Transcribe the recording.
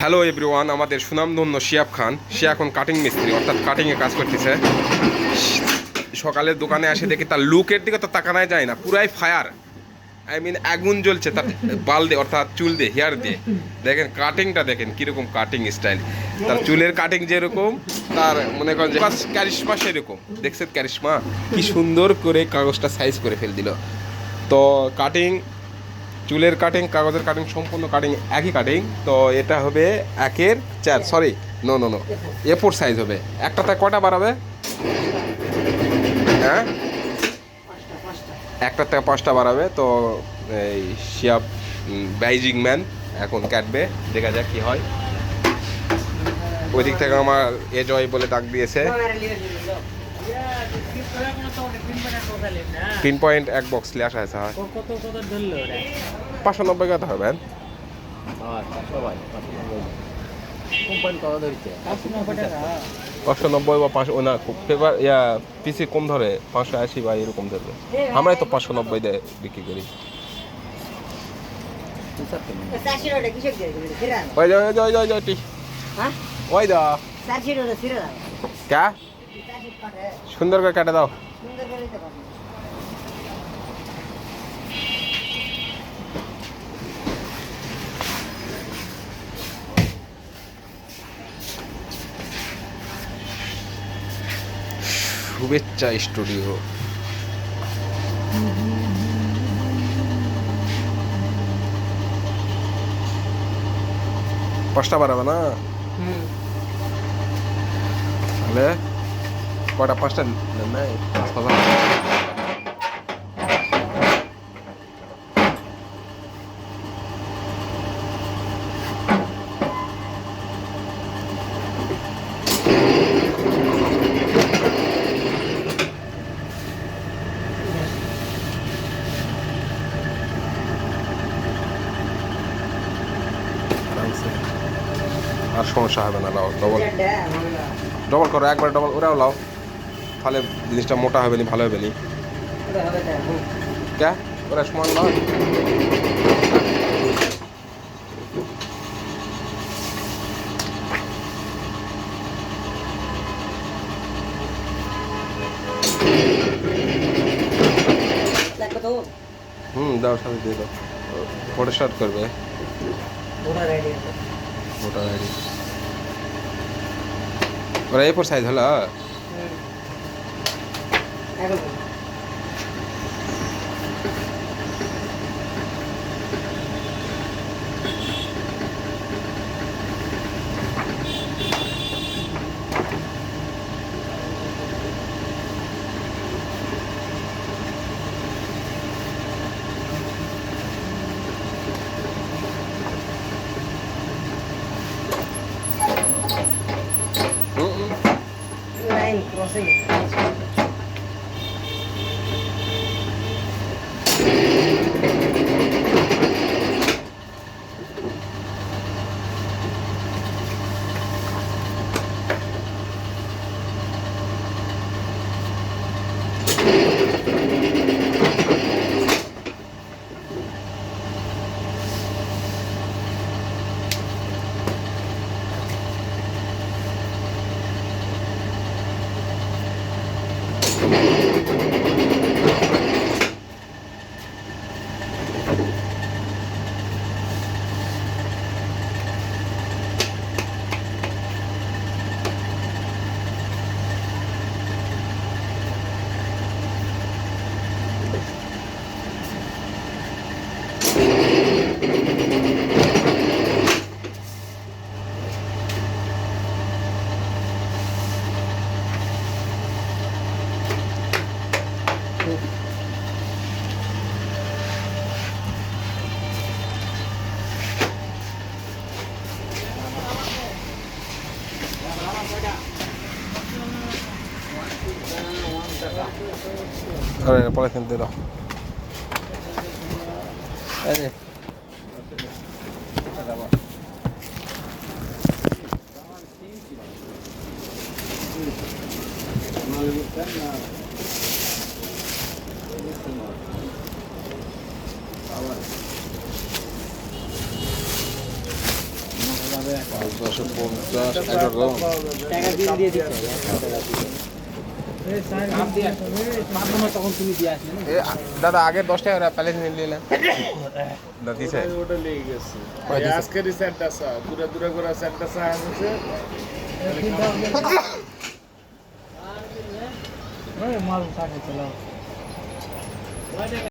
Hello everyone, আমাদের সুনামধন্য শিয়াব খান, সে এখন কাটিং মিস্ত্রি অর্থাৎ কাটিংয়ে কাজ করতেছে। সকালের দোকানে এসে দেখি তার লুকের দিকে তো তাকানো যায় না, পুরাই ফায়ার, আগুন জ্বলছে তার বাল দিয়ে অর্থাৎ চুল দিয়ে, হেয়ার দিয়ে। দেখেন কাটিংটা, দেখেন কীরকম কাটিং স্টাইল, তার চুলের কাটিং যেরকম, তার মনে করেন যে ক্যারিশমা সেরকম। দেখছেন ক্যারিশমা কি সুন্দর করে কাগজটা সাইজ করে ফেল দিল। তো কাটিং, চুলের কাটিং, কাগজের কাটিং, সম্পূর্ণ কাটিং একই কাটিং। তো এটা হবে 1/4, সরি নো A4 সাইজ হবে। একটাতে কটা বাড়াবে? হ্যাঁ, একটার থেকে 5টা বাড়াবে। তো এই শিয়াব বাইজিং ম্যান এখন কাটবে, দেখা যাক কি হয়। ওই দিক থেকে আমার এজয় বলে ডাক দিয়েছে। 3 পয়েন্ট 1 বক্স লিয়ে আসা হয়েছে। হয় 590 কথা হবে। 590 বা 500 না, পেপার পিসি কম ধরে, 580 বা এরকম ধরবে। আমরাই তো 590 দিয়ে বিক্রি করি। ওই দা ক্যা সুন্দর করে কেটে দাও। শুভেচ্ছা স্টুডিও। পাঁচটা বাড়াবে না তাহলে কটা? 5টা নাই, 5,000। আর সমস্যা হবে না। লাও ডবল ডবল করো, একবার ডবল ওরাও লাও, তাহলে জিনিসটা মোটা হবে নি, ভালো হবে নি। ক্যা ওরা সমান লাও। দাও, সাথে দিয়ে দাও। ফটো শট করবে, মোটা আইডি। ওরা A4 সাইজ হলো। আরে পলিথিন দিয়ে দাও। আরে 550 11 টাকা বিল দিয়ে দিতে হবে 100 টাকা দিয়ে তখন তুমি দিয়ে আসলে না? দাদা আগে 10 টাকা প্যালেট নিয়ে নিলেন দাদা দিছে ওটা লেগে গেছে কয় দিছে? আজকের সেটটা সা দূরে দূরে করে সেটটা সা আছে মাল থাকে চলো